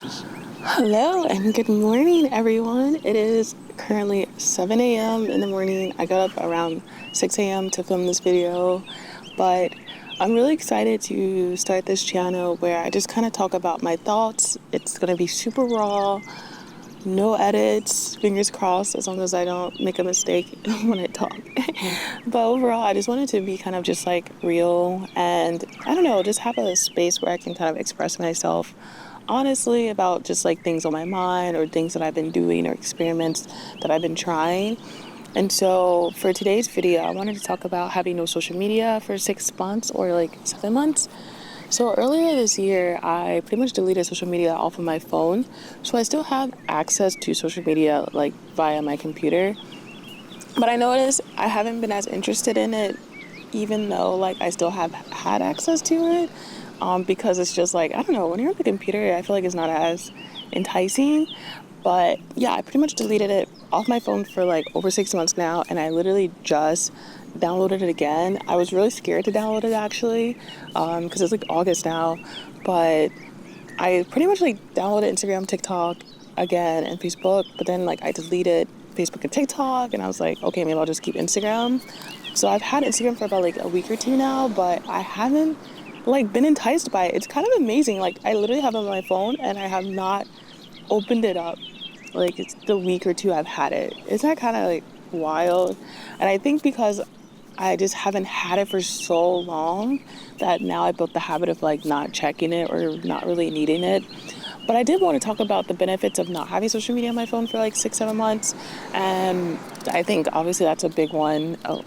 Hello and good morning, everyone. It is currently 7 a.m. in the morning. I got up around 6 a.m. to film this video, but I'm really excited to start this channel where I just kind of talk about my thoughts. It's going to be super raw, no edits, fingers crossed, as long as I don't make a mistake when I talk. But overall, I just wanted to be kind of just like real and I don't know, just have a space where I can kind of express myself honestly about just like things on my mind or things that I've been doing or experiments that I've been trying. And so for today's video, I wanted to talk about having no social media for 6 months or like 7 months. So earlier this year, I pretty much deleted social media off of my phone. So I still have access to social media like via my computer. But I noticed I haven't been as interested in it, even though like I still have had access to it. Because it's just like, I don't know, when you're on the computer, I feel like it's not as enticing. But yeah, I pretty much deleted it off my phone for like over 6 months now, and I literally just downloaded it again. I was really scared to download it actually, because it's like August now, but I pretty much like downloaded Instagram, TikTok again, and Facebook, but then like I deleted Facebook and TikTok, and I was like, okay, maybe I'll just keep Instagram. So I've had Instagram for about like a week or two now, but I haven't like been enticed by it. It's kind of amazing. Like I literally have it on my phone and I have not opened it up. Like it's the week or two I've had it. Isn't that kind of like wild? And I think because I just haven't had it for so long that now I built the habit of like not checking it or not really needing it. But I did want to talk about the benefits of not having social media on my phone for like 6, 7 months. And I think obviously that's a big one. Oh,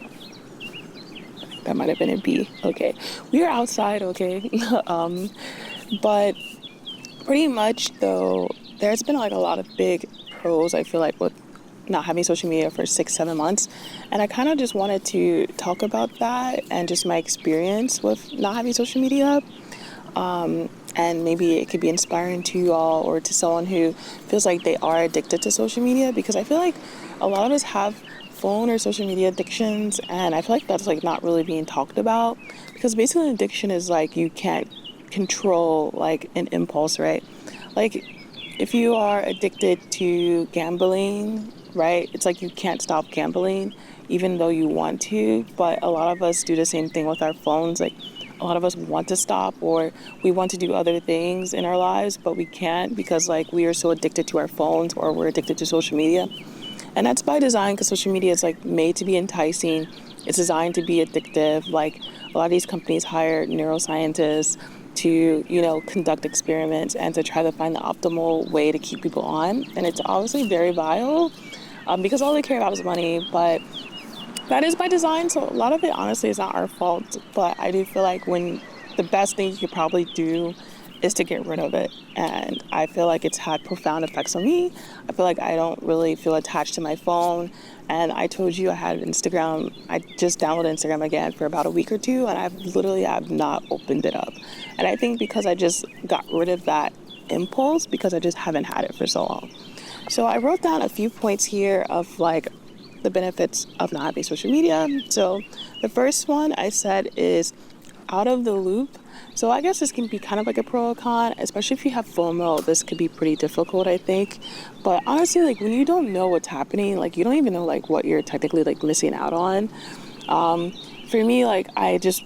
that might have been a B. Okay. We are outside, okay? But pretty much though, there's been like a lot of big pros, I feel like, with not having social media for 6, 7 months. And I kind of just wanted to talk about that and just my experience with not having social media. And maybe it could be inspiring to you all or to someone who feels like they are addicted to social media, because I feel like a lot of us have phone or social media addictions, and I feel like that's like not really being talked about, because basically an addiction is like you can't control like an impulse, right? Like if you are addicted to gambling, right, it's like you can't stop gambling even though you want to. But a lot of us do the same thing with our phones. Like a lot of us want to stop, or we want to do other things in our lives, but we can't because like we are so addicted to our phones or we're addicted to social media. And that's by design, because social media is like made to be enticing. It's designed to be addictive. Like a lot of these companies hire neuroscientists to, conduct experiments and to try to find the optimal way to keep people on. And it's obviously very vile, because all they care about is money. But that is by design. So a lot of it honestly is not our fault. But I do feel like when the best thing you could probably do is to get rid of it. And I feel like it's had profound effects on me. I feel like I don't really feel attached to my phone. And I told you I had Instagram. I just downloaded Instagram again for about a week or two, and I've literally have not opened it up. And I think because I just got rid of that impulse, because I just haven't had it for so long. So I wrote down a few points here of like the benefits of not having social media. So the first one I said is out of the loop. So I guess this can be kind of like a pro or con, especially if you have FOMO. This could be pretty difficult, I think. But honestly, like when you don't know what's happening, like you don't even know like what you're technically like missing out on. For me, like I just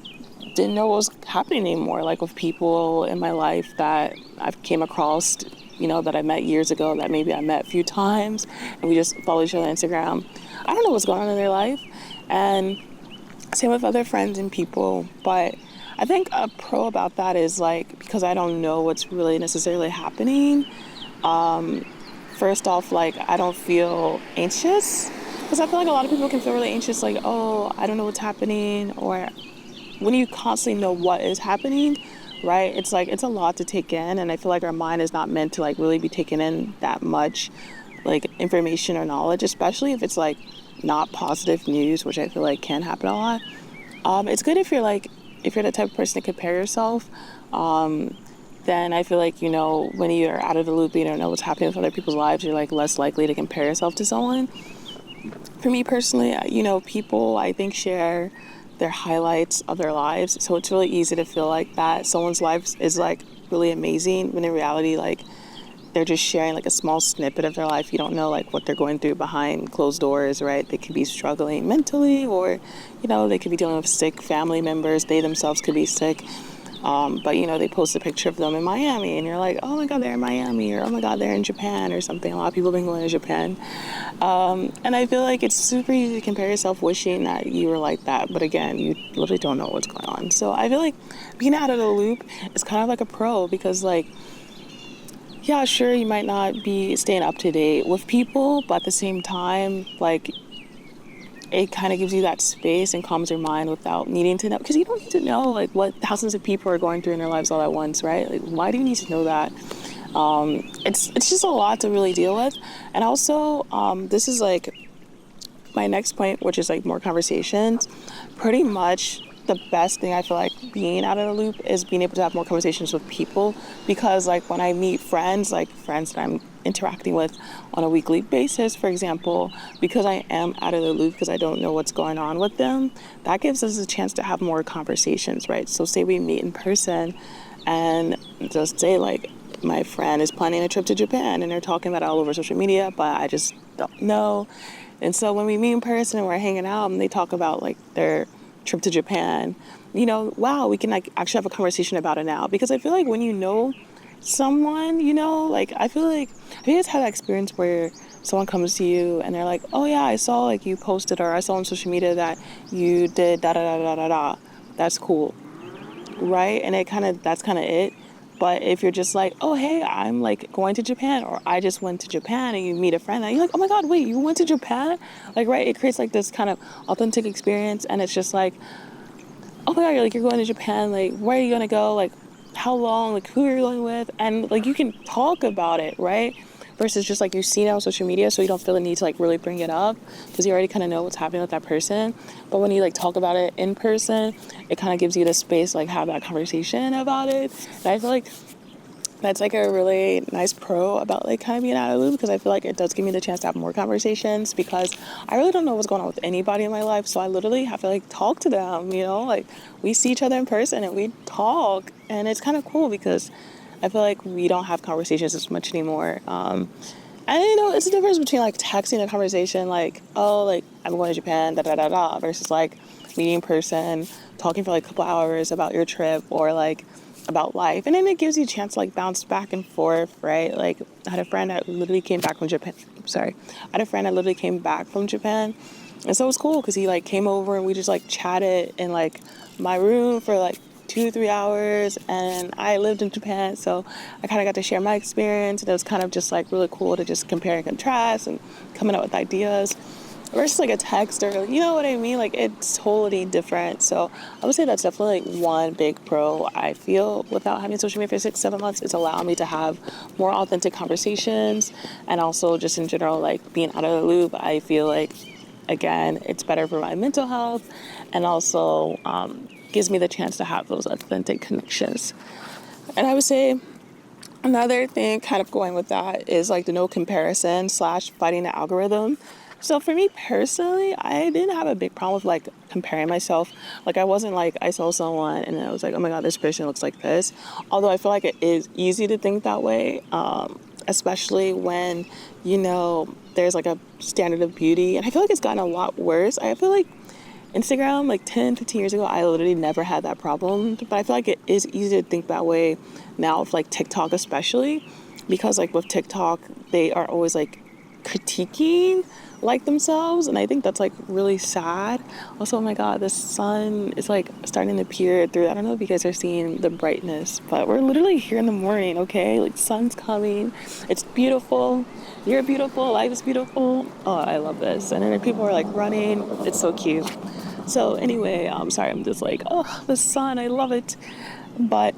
didn't know what was happening anymore, like with people in my life that I've came across, that I met years ago, that maybe I met a few times, and we just follow each other on Instagram. I don't know what's going on in their life. And same with other friends and people. But I think a pro about that is like, because I don't know what's really necessarily happening, first off, like I don't feel anxious, because I feel like a lot of people can feel really anxious, like, oh, I don't know what's happening. Or when you constantly know what is happening, right, it's like it's a lot to take in, and I feel like our mind is not meant to like really be taking in that much like information or knowledge, especially if it's like not positive news, which I feel like can happen a lot. It's good if you're the type of person to compare yourself. Then I feel like, when you're out of the loop, you don't know what's happening with other people's lives, you're like less likely to compare yourself to someone. For me personally, people I think share their highlights of their lives. So it's really easy to feel like that someone's life is like really amazing, when in reality, like they're just sharing like a small snippet of their life. You don't know like what they're going through behind closed doors, right? They could be struggling mentally, or they could be dealing with sick family members. They themselves could be sick. But they post a picture of them in Miami, and you're like, oh my God, they're in Miami, or oh my God, they're in Japan or something. A lot of people have been going to Japan. And I feel like it's super easy to compare yourself wishing that you were like that. But again, you literally don't know what's going on. So I feel like being out of the loop is kind of like a pro, because like, yeah, sure, you might not be staying up to date with people, but at the same time, like, it kind of gives you that space and calms your mind without needing to know, because you don't need to know like what thousands of people are going through in their lives all at once, right? Like, why do you need to know that? It's just a lot to really deal with. And also, this is like my next point, which is like more conversations. Pretty much the best thing I feel like being out of the loop is being able to have more conversations with people, because like when I meet friends, like friends that I'm interacting with on a weekly basis, for example, because I am out of the loop, because I don't know what's going on with them, that gives us a chance to have more conversations, right? So say we meet in person, and just say like my friend is planning a trip to Japan, and they're talking about it all over social media, but I just don't know. And so when we meet in person and we're hanging out and they talk about like their trip to Japan, wow, we can like actually have a conversation about it now. Because I feel like when you know someone, like I feel like, have you guys had that experience where someone comes to you and they're like, oh yeah, I saw like you posted, or I saw on social media that you did da da da da da da. That's cool, right? And that's kind of it. But if you're just like, oh, hey, I'm like going to Japan, or I just went to Japan, and you meet a friend and you're like, oh my God, wait, you went to Japan? Like, right, it creates like this kind of authentic experience. And it's just like, oh my God, you're going to Japan, like, where are you going to go? Like, how long? Like, who are you going with? And like, you can talk about it, right? Versus just like you've seen it on social media, so you don't feel the need to like really bring it up, because you already kind of know what's happening with that person. But when you like talk about it in person, it kind of gives you the space to like have that conversation about it. And I feel like that's like a really nice pro about like kind of being out of the loop, because I feel like it does give me the chance to have more conversations, because I really don't know what's going on with anybody in my life. So I literally have to like talk to them, like we see each other in person and we talk, and it's kind of cool because I feel like we don't have conversations as much anymore. And it's the difference between like texting a conversation like, oh, like I'm going to Japan, da da da da, versus like meeting in person, talking for like a couple hours about your trip, or like about life. And then it gives you a chance to like bounce back and forth, right? Like I had a friend that literally came back from Japan. And so it was cool because he like came over and we just like chatted in like my room for like 2 or 3 hours, and I lived in Japan, so I kind of got to share my experience, and it was kind of just like really cool to just compare and contrast and coming up with ideas versus like a text, or you know what I mean, like it's totally different. So I would say that's definitely like one big pro I feel without having social media for 6-7 months. It's allowed me to have more authentic conversations, and also just in general like being out of the loop. I feel like, again, it's better for my mental health, and also gives me the chance to have those authentic connections. And I would say another thing kind of going with that is like the no comparison / fighting the algorithm. So for me personally, I didn't have a big problem with like comparing myself. Like I wasn't like, I saw someone and I was like, oh my God, this person looks like this. Although I feel like it is easy to think that way, especially when, there's like a standard of beauty. And I feel like it's gotten a lot worse. I feel like Instagram, like 10, 15 years ago, I literally never had that problem. But I feel like it is easy to think that way now with like TikTok especially, because like with TikTok, they are always like critiquing like themselves, and I think that's like really sad. Also, oh my God, the sun is like starting to peer through. I don't know if you guys are seeing the brightness, but we're literally here in the morning, okay? Like sun's coming, it's beautiful, you're beautiful, life is beautiful. Oh, I love this. And then people are like running, it's so cute. So anyway, I'm sorry, I'm just like, oh, the sun, I love it. But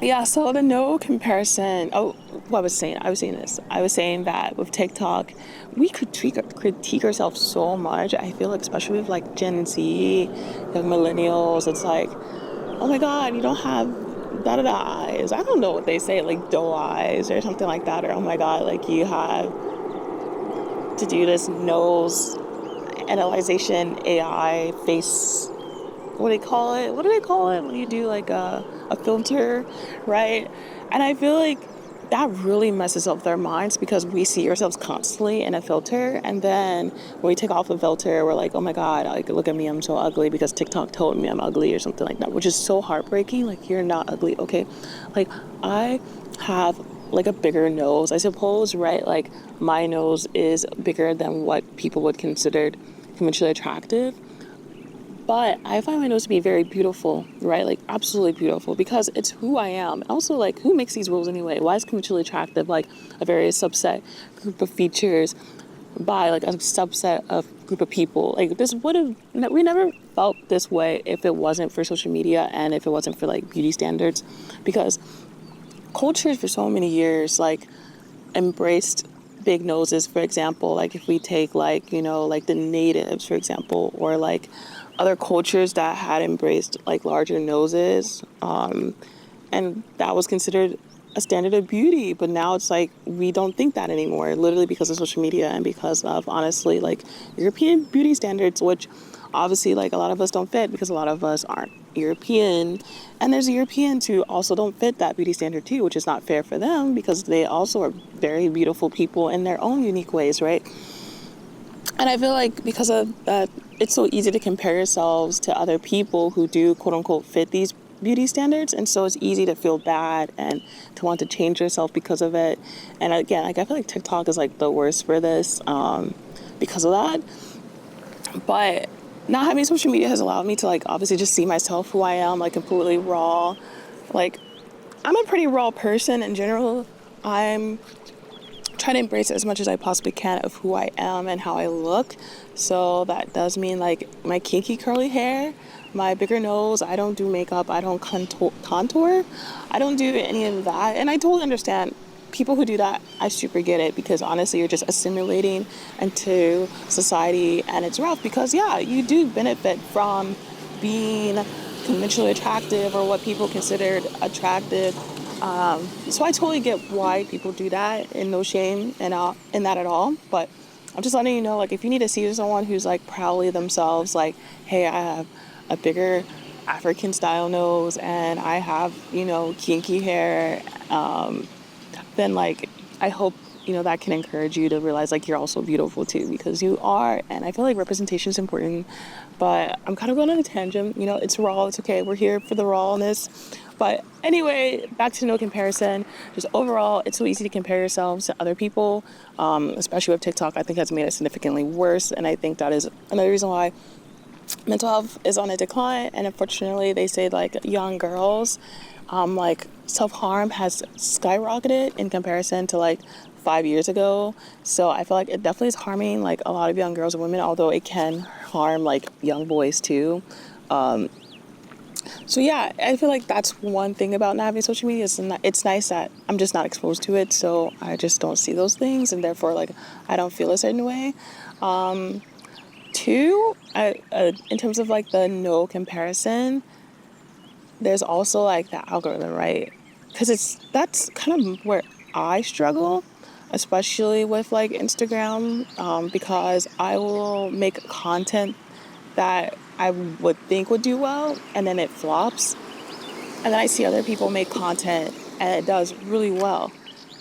yeah, so the no comparison. Oh, what I was saying that with TikTok, we critique ourselves so much. I feel like, especially with like Gen Z, the millennials, it's like, oh my God, you don't have da-da-da eyes. I don't know what they say, like doe eyes or something like that. Or, oh my God, like you have to do this nose analyzation AI face. What do they call it when you do like a filter, right? And I feel like that really messes up their minds because we see ourselves constantly in a filter. And then when we take off the filter, we're like, oh my God, like, look at me, I'm so ugly because TikTok told me I'm ugly or something like that, which is so heartbreaking. Like, you're not ugly, okay? Like, I have like a bigger nose, I suppose, right? Like, my nose is bigger than what people would consider conventionally attractive. But I find my nose to be very beautiful, right? Like, absolutely beautiful because it's who I am. Also, like, who makes these rules anyway? Why is conventionally attractive like a very subset group of features by like a subset of group of people? Like, this would have, we never felt this way if it wasn't for social media and if it wasn't for like beauty standards, because cultures for so many years like embraced big noses. For example, like if we take like, you know, like the natives, for example, or like other cultures that had embraced like larger noses, and that was considered a standard of beauty. But now it's like we don't think that anymore, literally because of social media and because of, honestly, like European beauty standards, which obviously like a lot of us don't fit because a lot of us aren't European. And there's Europeans who also don't fit that beauty standard too, which is not fair for them because they also are very beautiful people in their own unique ways, right? And I feel like because of that, it's so easy to compare yourselves to other people who do quote unquote fit these beauty standards. And so it's easy to feel bad and to want to change yourself because of it. And again, like I feel like TikTok is like the worst for this, because of that. But not having social media has allowed me to like obviously just see myself, who I am, like completely raw. Like, I'm a pretty raw person in general. I'm trying to embrace as much as I possibly can of who I am and how I look. So that does mean like my kinky curly hair, my bigger nose. I don't do makeup. I don't contour. I don't do any of that. And I totally understand people who do that. I super get it because honestly, you're just assimilating into society and it's rough because yeah, you do benefit from being conventionally attractive or what people considered attractive. So I totally get why people do that, and no shame in that at all. But I'm just letting you know, like, if you need to see someone who's like proudly themselves, like, hey, I have a bigger African style nose and I have, you know, kinky hair, then like I hope, you know, that can encourage you to realize like you're also beautiful too, because you are. And I feel like representation is important, but I'm kind of going on a tangent. You know, it's raw, it's okay, we're here for the rawness. But anyway, back to no comparison. Just overall, it's so easy to compare yourselves to other people, especially with TikTok. I think has made it significantly worse, and I think that is another reason why mental health is on a decline. And unfortunately, they say like young girls, like self-harm has skyrocketed in comparison to like 5 years ago. So I feel like it definitely is harming like a lot of young girls and women, although it can harm like young boys too. So yeah, I feel like that's one thing about not having social media. It's nice that I'm just not exposed to it, so I just don't see those things, and therefore like I don't feel a certain way. Two, in terms of like the no comparison, there's also like the algorithm, right? Because that's kind of where I struggle, especially with like Instagram, because I will make content that I would think would do well, and then it flops. And then I see other people make content and it does really well.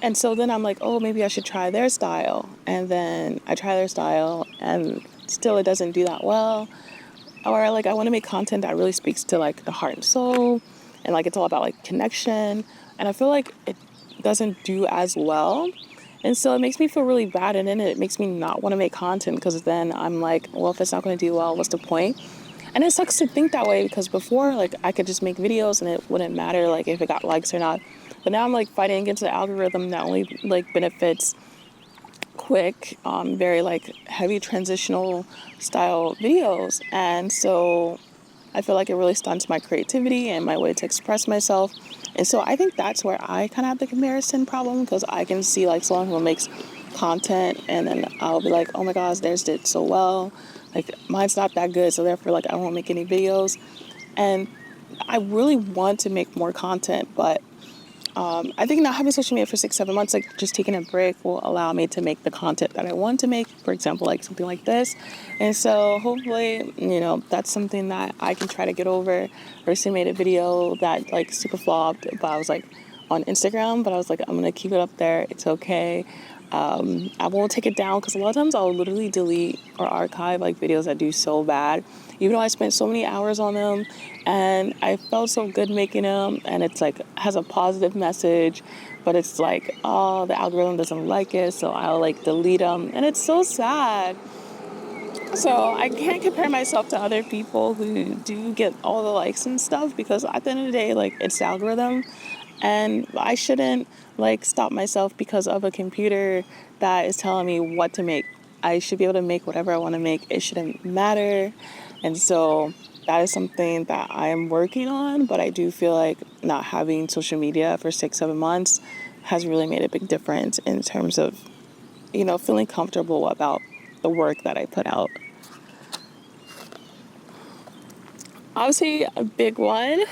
And so then I'm like, oh, maybe I should try their style. And then I try their style and still it doesn't do that well. Or like I want to make content that really speaks to like the heart and soul, and like it's all about like connection. And I feel like it doesn't do as well. And so it makes me feel really bad, and then it makes me not want to make content because then I'm like, well, if it's not going to do well, what's the point? And it sucks to think that way because before, like, I could just make videos and it wouldn't matter, like, if it got likes or not. But now I'm, like, fighting against the algorithm that only, like, benefits quick, very, like, heavy transitional style videos. And so I feel like it really stunts my creativity and my way to express myself. And so I think that's where I kind of have the comparison problem, because I can see, like, someone who makes content and then I'll be like, oh my gosh, theirs did so well. Like, mine's not that good, so therefore, like, I won't make any videos. And I really want to make more content, but I think not having social media for 6-7 months, like, just taking a break will allow me to make the content that I want to make, for example, like, something like this. And so, hopefully, you know, that's something that I can try to get over. I recently made a video that, like, super flopped, but I was like, on Instagram, but I was like, I'm gonna keep it up there. It's okay. I won't take it down because a lot of times I'll literally delete or archive like videos that do so bad, even though I spent so many hours on them and I felt so good making them, and it's like has a positive message, but it's like, oh, the algorithm doesn't like it, so I'll like delete them, and it's so sad. So I can't compare myself to other people who do get all the likes and stuff, because at the end of the day, like, it's the algorithm, and I shouldn't like stop myself because of a computer that is telling me what to make. I should be able to make whatever I want to make. It shouldn't matter. And so that is something that I am working on, but I do feel like not having social media for 6, 7 months has really made a big difference in terms of, feeling comfortable about the work that I put out. Obviously, a big one.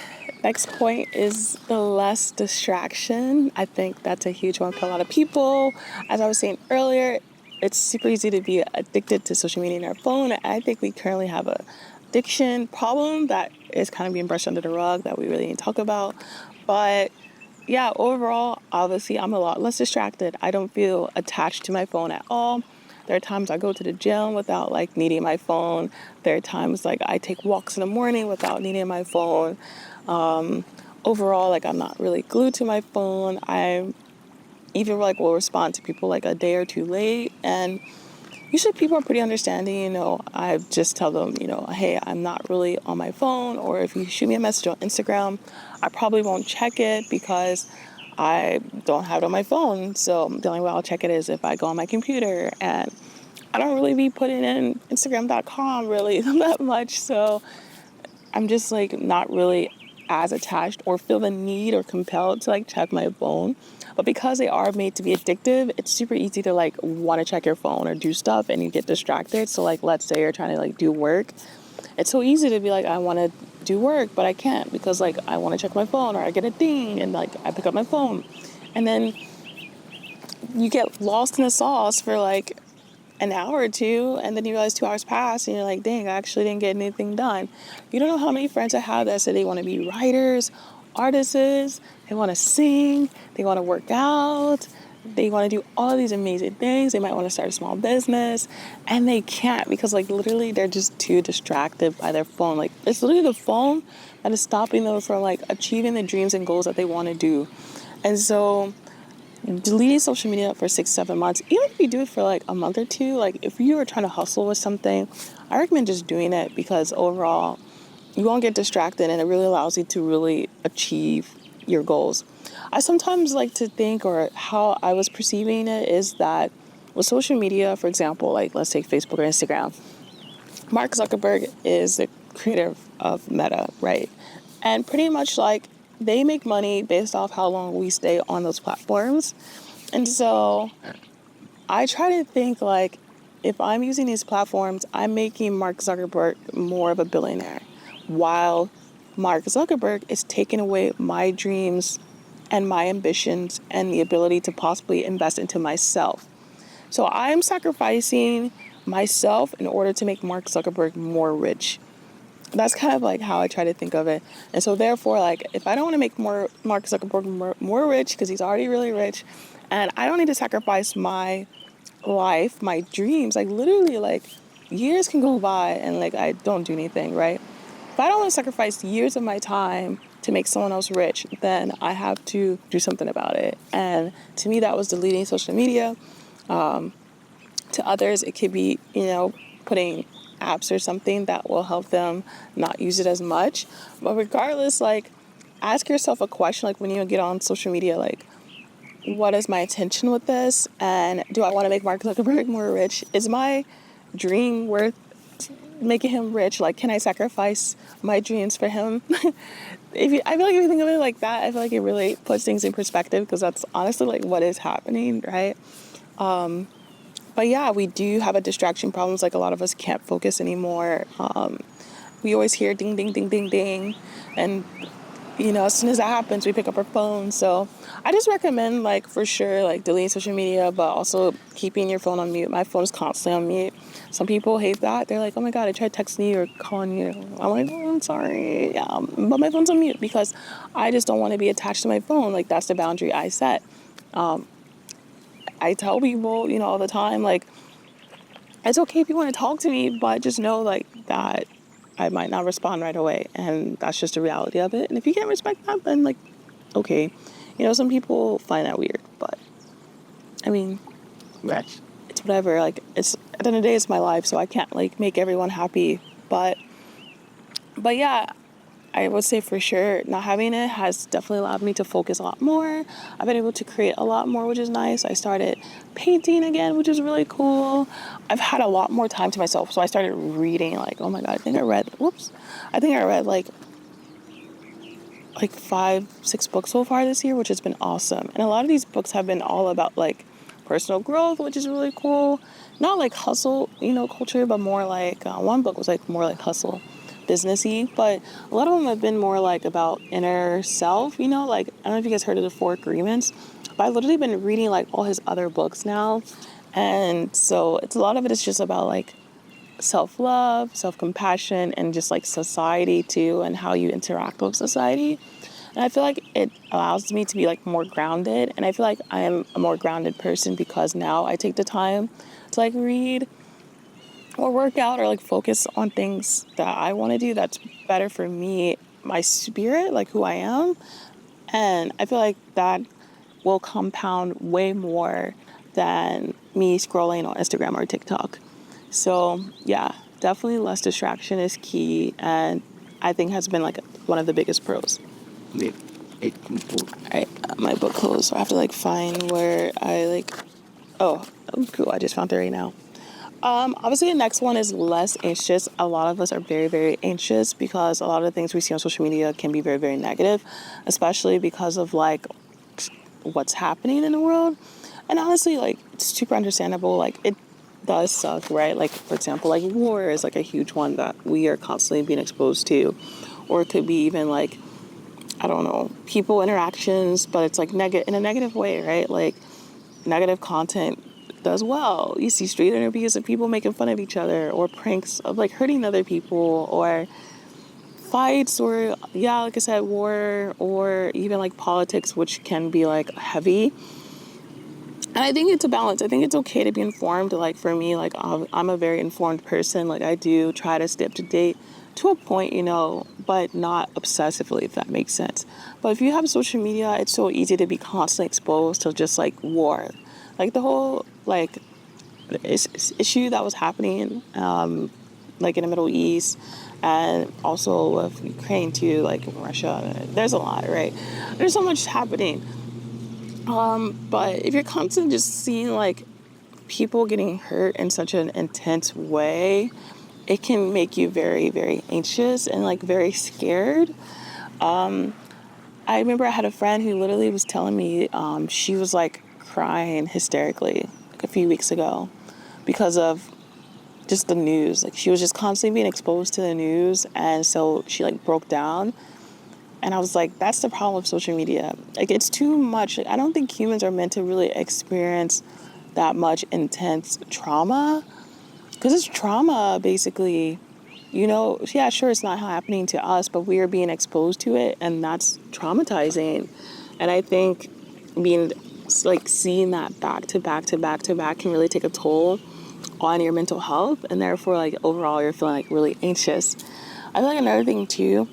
Next point is the less distraction. I think that's a huge one for a lot of people. As I was saying earlier, it's super easy to be addicted to social media and our phone. I think we currently have a addiction problem that is kind of being brushed under the rug that we really need to talk about. But yeah, overall, obviously, I'm a lot less distracted. I don't feel attached to my phone at all. There are times I go to the gym without like needing my phone. There are times like I take walks in the morning without needing my phone. Overall, like, I'm not really glued to my phone. I even like will respond to people like a day or two late, and usually people are pretty understanding. I just tell them, hey, I'm not really on my phone, or if you shoot me a message on Instagram, I probably won't check it because I don't have it on my phone. So the only way I'll check it is if I go on my computer, and I don't really be putting in Instagram.com really that much. So I'm just like not really as attached or feel the need or compelled to like check my phone. But because they are made to be addictive, it's super easy to like want to check your phone or do stuff and you get distracted. So like, let's say you're trying to like do work. It's so easy to be like, I want to do work, but I can't because like I want to check my phone, or I get a ding and like I pick up my phone. And then you get lost in the sauce for like an hour or two, and then you realize 2 hours pass and you're like, dang, I actually didn't get anything done. You don't know how many friends I have that say they want to be writers, artists, they want to sing, they want to work out, they want to do all of these amazing things. They might want to start a small business, and they can't because like literally they're just too distracted by their phone. Like, it's literally the phone that is stopping them from like achieving the dreams and goals that they want to do. And so deleting social media for 6, 7 months, even if you do it for like a month or two, like if you are trying to hustle with something, I recommend just doing it because overall you won't get distracted and it really allows you to really achieve your goals. I sometimes like to think, or how I was perceiving it is that with social media, for example, like let's take Facebook or Instagram, Mark Zuckerberg is the creator of Meta, right? And pretty much like they make money based off how long we stay on those platforms. And so I try to think like, if I'm using these platforms, I'm making Mark Zuckerberg more of a billionaire, while Mark Zuckerberg is taking away my dreams and my ambitions and the ability to possibly invest into myself. So I'm sacrificing myself in order to make Mark Zuckerberg more rich. That's kind of like how I try to think of it. And so therefore, like, if I don't want to make Mark Zuckerberg more rich because he's already really rich, and I don't need to sacrifice my life, my dreams, like literally like years can go by and like I don't do anything, right? If I don't want to sacrifice years of my time to make someone else rich, then I have to do something about it. And to me, that was deleting social media. To others, it could be, putting apps or something that will help them not use it as much. But regardless, like, ask yourself a question, like when you get on social media, like, what is my intention with this? And do I want to make Mark Zuckerberg more rich? Is my dream worth making him rich? Like, can I sacrifice my dreams for him? I feel like if you think of it like that, I feel like it really puts things in perspective, because that's honestly like what is happening, right? But yeah, we do have a distraction problems. Like, a lot of us can't focus anymore. We always hear ding, ding, ding, ding, ding. And as soon as that happens, we pick up our phone. So I just recommend, like, for sure, like, deleting social media, but also keeping your phone on mute. My phone is constantly on mute. Some people hate that. They're like, oh my God, I tried texting you or calling you. I'm like, oh, I'm sorry. But my phone's on mute because I just don't want to be attached to my phone. Like, that's the boundary I set. I tell people, all the time, like, it's okay if you want to talk to me, but just know, like, that I might not respond right away. And that's just the reality of it. And if you can't respect that, then, like, okay. Some people find that weird, but I mean, Right. it's whatever. Like, it's, at the end of the day, it's my life, so I can't, like, make everyone happy. But yeah, I would say for sure, not having it has definitely allowed me to focus a lot more. I've been able to create a lot more, which is nice. I started painting again, which is really cool. I've had a lot more time to myself, so I started reading. Like, oh my God, I think I read like 5, 6 books so far this year, which has been awesome. And a lot of these books have been all about like personal growth, which is really cool. Not like hustle, culture, but more like one book was like more like hustle, businessy. But a lot of them have been more like about inner self. Like I don't know if you guys heard of the 4 Agreements, but I've literally been reading like all his other books now, and so it's a lot of it is just about like self-love, self-compassion, and just like society too, and how you interact with society. And I feel like it allows me to be like more grounded, and I feel like I am a more grounded person because now I take the time to like read or work out or like focus on things that I want to do that's better for me, my spirit, like who I am. And I feel like that will compound way more than me scrolling on Instagram or TikTok. So yeah, definitely less distraction is key, and I think has been like one of the biggest pros. Yeah. It, All right, my book closed, so I have to like find where I like. Oh, cool! I just found it right now. Obviously, the next one is less anxious. A lot of us are very, very anxious because a lot of the things we see on social media can be very, very negative, especially because of like what's happening in the world. And honestly, like, it's super understandable. Like, it does suck, right? Like, for example, like war is like a huge one that we are constantly being exposed to. Or it could be even like, I don't know, people interactions, but it's like in a negative way, right? Like, negative content does well. You see street interviews of people making fun of each other, or pranks of like hurting other people, or fights, or yeah, like I said, war, or even like politics, which can be like heavy. And I think it's a balance. I think it's okay to be informed. Like for me, like I'm a very informed person. Like I do try to stay up to date to a point, but not obsessively, if that makes sense. But if you have social media, it's so easy to be constantly exposed to just like war, like the whole like issue that was happening, like in the Middle East, and also with Ukraine too, like Russia. There's a lot, right? There's so much happening. But if you're constantly just seeing like people getting hurt in such an intense way, it can make you very, very anxious and like very scared. I remember I had a friend who literally was telling me she was like crying hysterically like a few weeks ago because of just the news. Like she was just constantly being exposed to the news, and so she like broke down. And I was like, that's the problem with social media. Like, it's too much. I don't think humans are meant to really experience that much intense trauma. Because it's trauma, basically. Yeah, sure, it's not happening to us, but we are being exposed to it, and that's traumatizing. And I think being, like, seeing that back to back to back to back can really take a toll on your mental health. And therefore, like, overall, you're feeling, like, really anxious. I feel like another thing, too,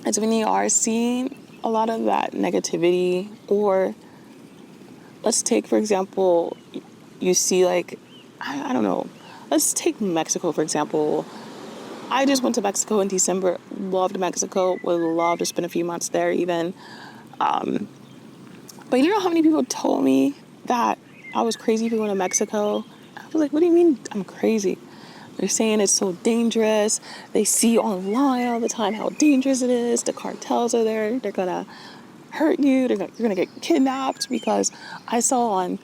it's when you are seeing a lot of that negativity, or let's take, for example, you see like, I don't know, let's take Mexico, for example. I just went to Mexico in December, loved Mexico, would love to spend a few months there even. But you know how many people told me that I was crazy for going to Mexico? I was like, what do you mean I'm crazy? They're saying it's so dangerous. They see online all the time how dangerous it is. The cartels are there. They're going to hurt you. You're going to get kidnapped, because I saw on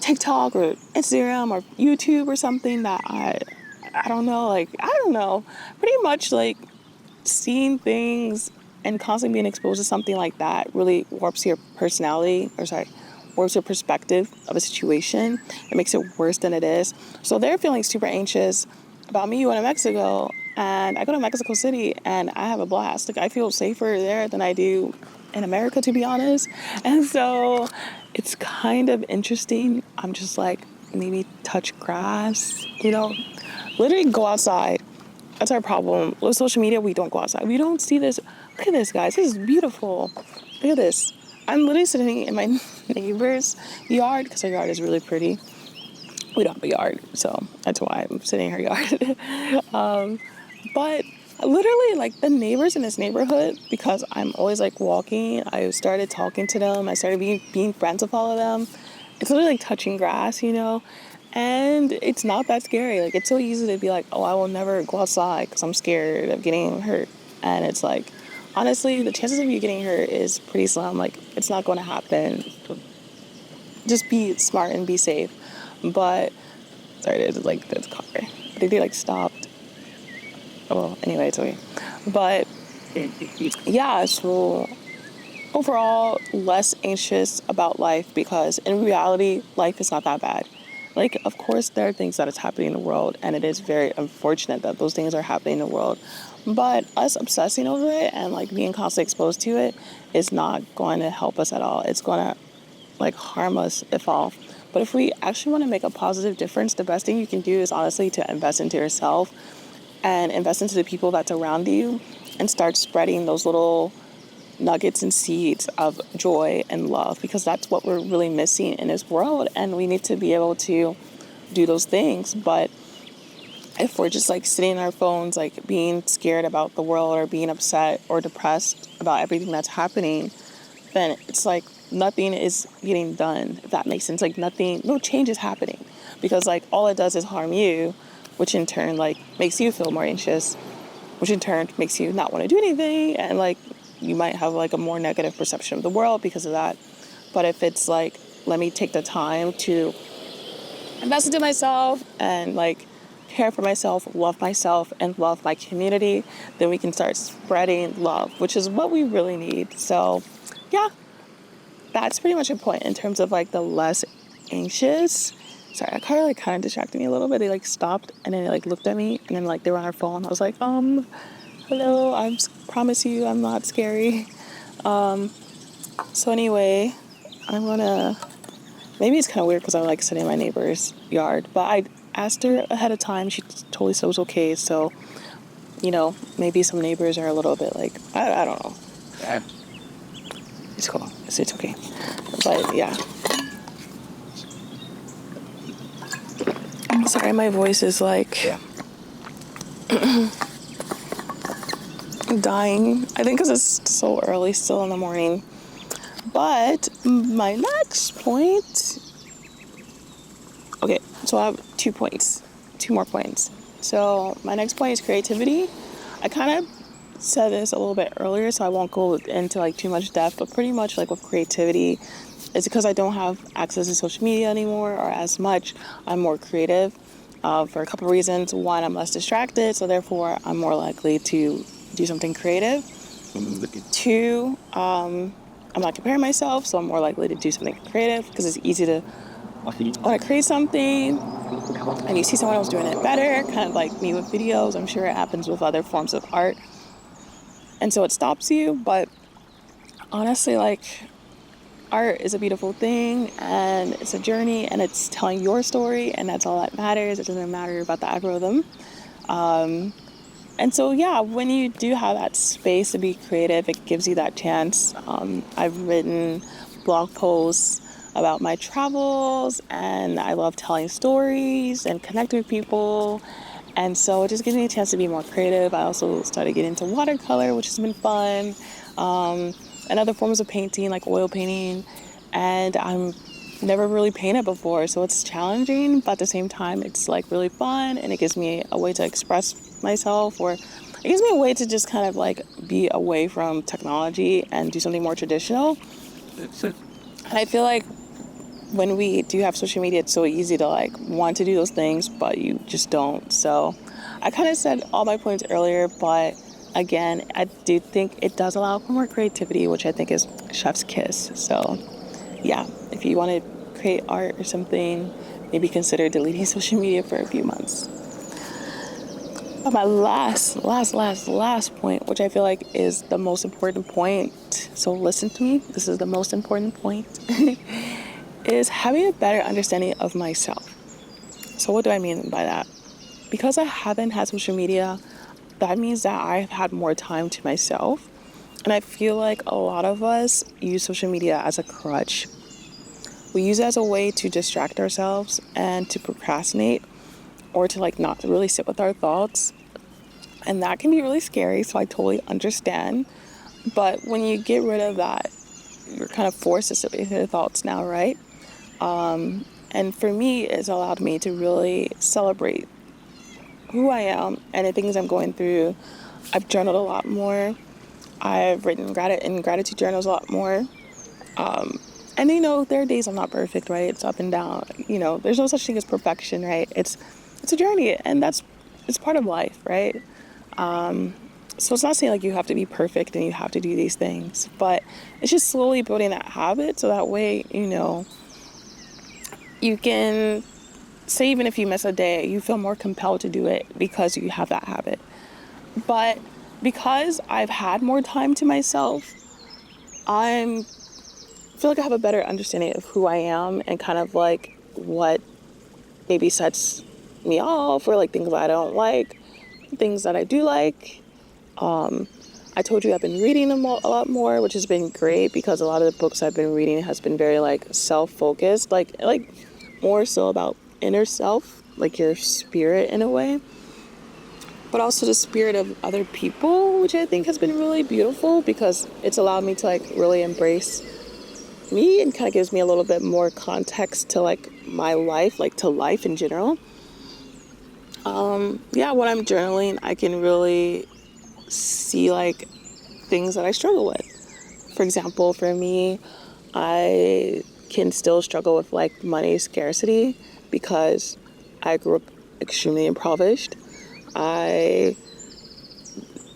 TikTok or Instagram or YouTube or something that I don't know. Like, I don't know. Pretty much like seeing things And constantly being exposed to something like that really warps your warps your perspective of a situation. It makes it worse than it is. So they're feeling super anxious about me going to Mexico, and I go to Mexico City and I have a blast. Like, I feel safer there than I do in America, to be honest. And so it's kind of interesting. I'm just like, maybe touch grass, literally go outside. That's our problem. With social media, we don't go outside. We don't see this. Look at this, guys. This is beautiful. Look at this. I'm literally sitting in my neighbor's yard because her yard is really pretty. We don't have a yard, so that's why I'm sitting in her yard. But literally, like, the neighbors in this neighborhood, because I'm always like walking, I started talking to them. I started being friends with all of them. It's literally like touching grass, and it's not that scary. Like, it's so easy to be like, oh, I will never go outside because I'm scared of getting hurt. And it's like, honestly, the chances of you getting hurt is pretty slim. Like, it's not going to happen. Just be smart and be safe. But sorry, there's like this car. I think they like stopped. Oh, well, anyway, it's okay. But yeah, so overall, less anxious about life, because in reality, life is not that bad. Like, of course, there are things that is happening in the world, and it is very unfortunate that those things are happening in the world. But us obsessing over it and like being constantly exposed to it is not going to help us at all. It's going to like harm us, if all. But if we actually want to make a positive difference, the best thing you can do is honestly to invest into yourself and invest into the people that's around you, and start spreading those little nuggets and seeds of joy and love, because that's what we're really missing in this world, and we need to be able to do those things. But if we're just like sitting on our phones, like being scared about the world or being upset or depressed about everything that's happening, then it's like nothing is getting done, if that makes sense. Like, no change is happening, because like all it does is harm you, which in turn like makes you feel more anxious, which in turn makes you not want to do anything, and like you might have like a more negative perception of the world because of that. But if it's like, let me take the time to invest into myself and like care for myself, and love my community, then we can start spreading love, which is what we really need. So yeah, that's pretty much a point in terms of like the less anxious. Sorry, that car like kind of distracted me a little bit. They like stopped and then they like looked at me, and then like they were on their phone. I was like, hello, promise you I'm not scary. So anyway, I'm gonna, maybe it's kind of weird because I like sitting in my neighbor's yard, but I asked her ahead of time. She totally said it was okay. So, maybe some neighbors are a little bit like, I don't know. It's cool. It's okay. But yeah. Sorry, my voice is like dying. I think because it's so early still in the morning. But my next point. Okay, so I have 2 points. 2 more points. So my next point is creativity. I kind of said this a little bit earlier, so I won't go into like too much depth, but pretty much like with creativity, it's because I don't have access to social media anymore or as much. I'm more creative for a couple of reasons. One, I'm less distracted, so therefore I'm more likely to do something creative. 2, I'm not comparing myself, so I'm more likely to do something creative because it's easy to want to create something and you see someone else doing it better, kind of like me with videos. I'm sure it happens with other forms of art. And so it stops you, but honestly, like, art is a beautiful thing, and it's a journey, and it's telling your story, and that's all that matters. It doesn't matter about the algorithm. And so, yeah, when you do have that space to be creative, it gives you that chance. I've written blog posts about my travels, and I love telling stories and connecting with people. And so it just gives me a chance to be more creative. I also started getting into watercolor, which has been fun. And other forms of painting, like oil painting. And I'm never really painted before, so it's challenging, but at the same time, it's like really fun, and it gives me a way to express myself, or it gives me a way to just kind of like be away from technology and do something more traditional. And I feel like when we do have social media, it's so easy to like want to do those things, but you just don't. So I kind of said all my points earlier, but again, I do think it does allow for more creativity, which I think is chef's kiss. So, yeah, if you want to create art or something, maybe consider deleting social media for a few months. But my last point, which I feel like is the most important point, so listen to me, this is the most important point, is having a better understanding of myself. So what do I mean by that? Because I haven't had social media, that means that I've had more time to myself. And I feel like a lot of us use social media as a crutch. We use it as a way to distract ourselves and to procrastinate or to like not really sit with our thoughts. And that can be really scary, so I totally understand. But when you get rid of that, you're kind of forced to sit with your thoughts now, right? And for me, it's allowed me to really celebrate who I am and the things I'm going through. I've journaled a lot more. I've written in gratitude journals a lot more. And there are days I'm not perfect, right? It's up and down. There's no such thing as perfection, right? It's a journey, and it's part of life, right? So it's not saying like you have to be perfect and you have to do these things, but it's just slowly building that habit so that way, you can say even if you miss a day, you feel more compelled to do it because you have that habit. But because I've had more time to myself, I feel like I have a better understanding of who I am and kind of like what maybe sets me off or like things that I don't like, things that I do like. I told you I've been reading a lot more, which has been great because a lot of the books I've been reading has been very like self-focused, like more so about inner self, like your spirit in a way, but also the spirit of other people, which I think has been really beautiful because it's allowed me to like really embrace me and kind of gives me a little bit more context to like my life, like to life in general. Yeah, when I'm journaling, I can really see like things that I struggle with. For example, for me, I can still struggle with like money scarcity because I grew up extremely impoverished. I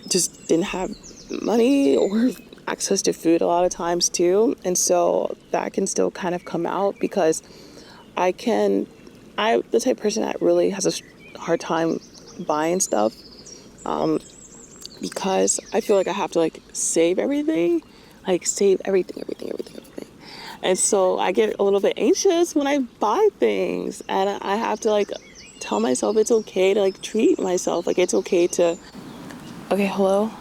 just didn't have money or access to food a lot of times too. And so that can still kind of come out because I'm the type of person that really has a hard time buying stuff. Because I feel like I have to like save everything, everything. And so I get a little bit anxious when I buy things, and I have to like tell myself it's okay to like treat myself, like it's okay to. Okay, hello.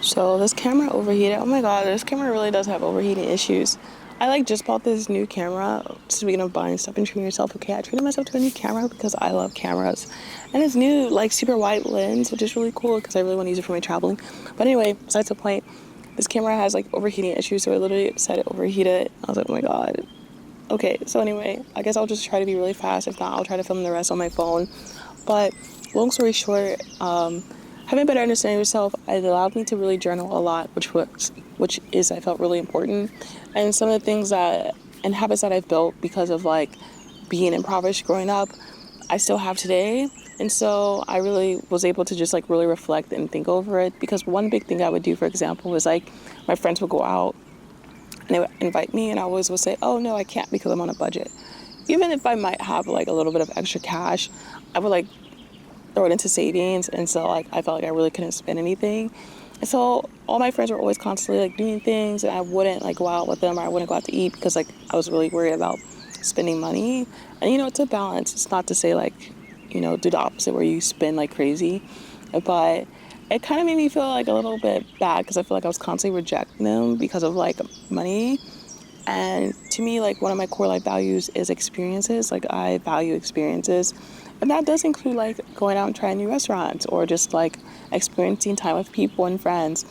So this camera overheated. Oh my god, this camera really does have overheating issues. I like just bought this new camera. Speaking of buying stuff and treating yourself, okay, I treated myself to a new camera because I love cameras. And it's new, like super wide lens, which is really cool because I really want to use it for my traveling. But anyway, besides the point, this camera has like overheating issues, so I literally said it overheated. I was like, oh my god. Okay, so anyway, I guess I'll just try to be really fast. If not, I'll try to film the rest on my phone. But long story short, having a better understanding of yourself, it allowed me to really journal a lot, which is I felt really important. And some of the things and habits that I've built because of like being impoverished growing up, I still have today. And so I really was able to just like really reflect and think over it because one big thing I would do, for example, was like my friends would go out and they would invite me and I always would say, oh no, I can't because I'm on a budget. Even if I might have like a little bit of extra cash, I would like throw it into savings, and so like I felt like I really couldn't spend anything. And so all my friends were always constantly like doing things, and I wouldn't like go out with them or I wouldn't go out to eat because like I was really worried about spending money. And it's a balance. It's not to say like do the opposite where you spend like crazy, but it kind of made me feel like a little bit bad because I feel like I was constantly rejecting them because of like money. And to me, like one of my core life values is experiences. Like I value experiences. And that does include like going out and trying new restaurants or just like experiencing time with people and friends.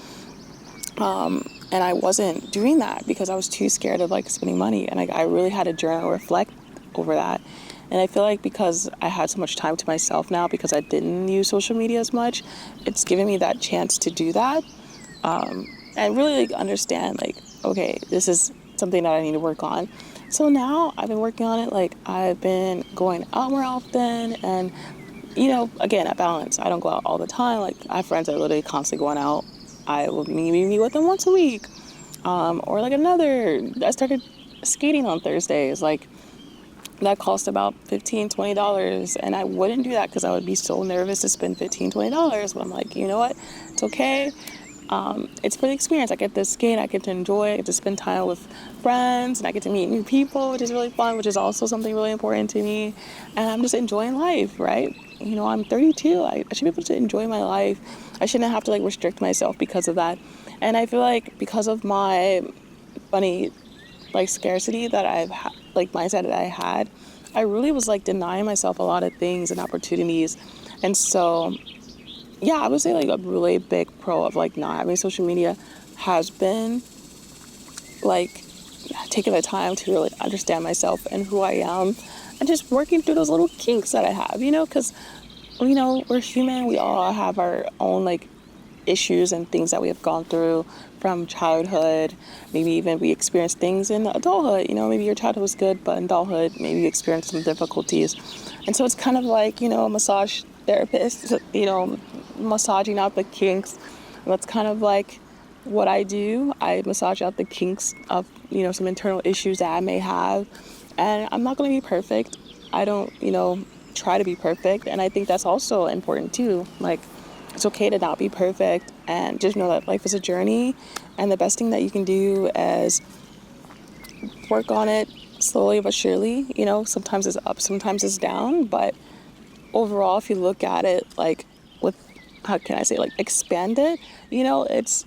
And I wasn't doing that because I was too scared of like spending money. And I really had to journal, reflect over that. And I feel like because I had so much time to myself now because I didn't use social media as much, it's given me that chance to do that. And really like understand like, okay, this is something that I need to work on. So now I've been working on it. Like I've been going out more often and, again, at balance. I don't go out all the time. Like I have friends that are literally constantly going out I will maybe meet with them once a week. Or like I started skating on Thursdays. Like that cost about $15-20, and I wouldn't do that because I would be so nervous to spend $15-20. But I'm like, you know what? It's okay. It's for the experience. I get to skate, I get to enjoy, I get to spend time with friends, and I get to meet new people, which is really fun, which is also something really important to me. And I'm just enjoying life, right? I'm 32. I should be able to enjoy my life. I shouldn't have to like restrict myself because of that. And I feel like because of my funny like scarcity that like mindset that I had, I really was like denying myself a lot of things and opportunities. And so yeah, I would say like a really big pro of like not having social media has been like taking the time to really understand myself and who I am, and just working through those little kinks that I have, because we're human. We all have our own like issues and things that we have gone through from childhood. Maybe even we experience things in adulthood. Maybe your childhood was good, but in adulthood, maybe you experienced some difficulties. And so it's kind of like, a massage therapist, massaging out the kinks. That's kind of like what I do. I massage out the kinks of, some internal issues that I may have. And I'm not going to be perfect. I don't, try to be perfect. And I think that's also important too. Like, it's okay to not be perfect, and just know that life is a journey, and the best thing that you can do is work on it slowly but surely. Sometimes it's up, sometimes it's down, but overall, if you look at it like with, how can I say, like expand it, it's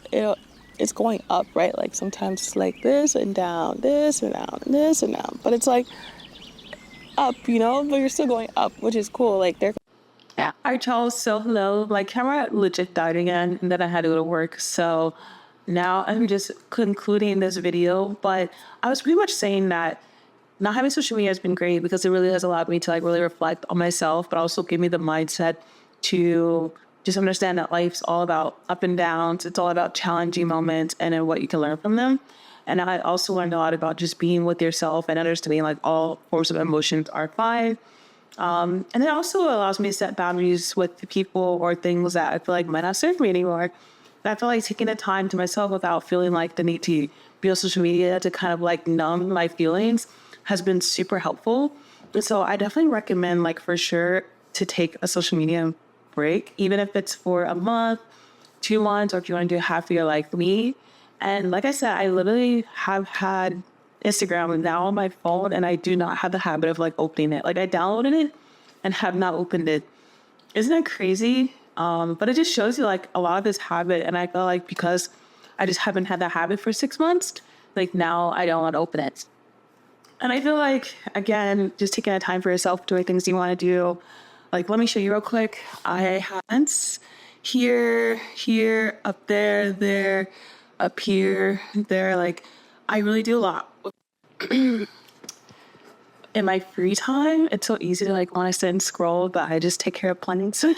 going up, right? Like sometimes it's like this and down, this and down, this and down, but it's like up, but you're still going up, which is cool. Like they're Yeah. All right, Charles. So hello. My camera legit died again, and then I had to go to work. So now I'm just concluding this video. But I was pretty much saying that not having social media has been great because it really has allowed me to like really reflect on myself, but also give me the mindset to just understand that life's all about up and downs. It's all about challenging moments and then what you can learn from them. And I also learned a lot about just being with yourself and understanding like all forms of emotions are fine. And it also allows me to set boundaries with the people or things that I feel like might not serve me anymore. And I feel like taking the time to myself without feeling like the need to be on social media to kind of like numb my feelings has been super helpful. And so I definitely recommend, like, for sure, to take a social media break, even if it's for a month, 2 months, or if you want to do half a year like me. And like I said, I literally have had Instagram now on my phone, and I do not have the habit of like opening it. Like I downloaded it and have not opened it. Isn't that crazy? But it just shows you like a lot of this habit. And I feel like because I just haven't had that habit for 6 months, like now I don't want to open it. And I feel like, again, just taking a time for yourself, doing things you want to do. Like, let me show you real quick. I have hands here, up there, up here, there. Like, I really do a lot. In my free time, it's so easy to like want to sit and scroll, but I just take care of planning. So,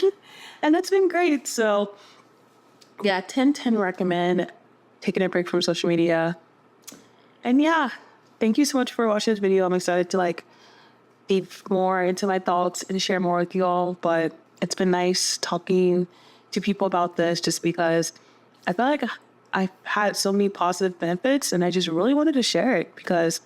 and that's been great. So, yeah, 10/10 recommend taking a break from social media. And yeah, thank you so much for watching this video. I'm excited to like deep more into my thoughts and share more with you all. But it's been nice talking to people about this just because I feel like I've had so many positive benefits and I just really wanted to share it because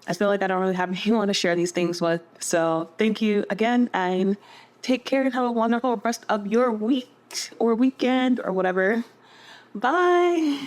I feel like I don't really have anyone to share these things with. So thank you again and take care and have a wonderful rest of your week or weekend or whatever. Bye.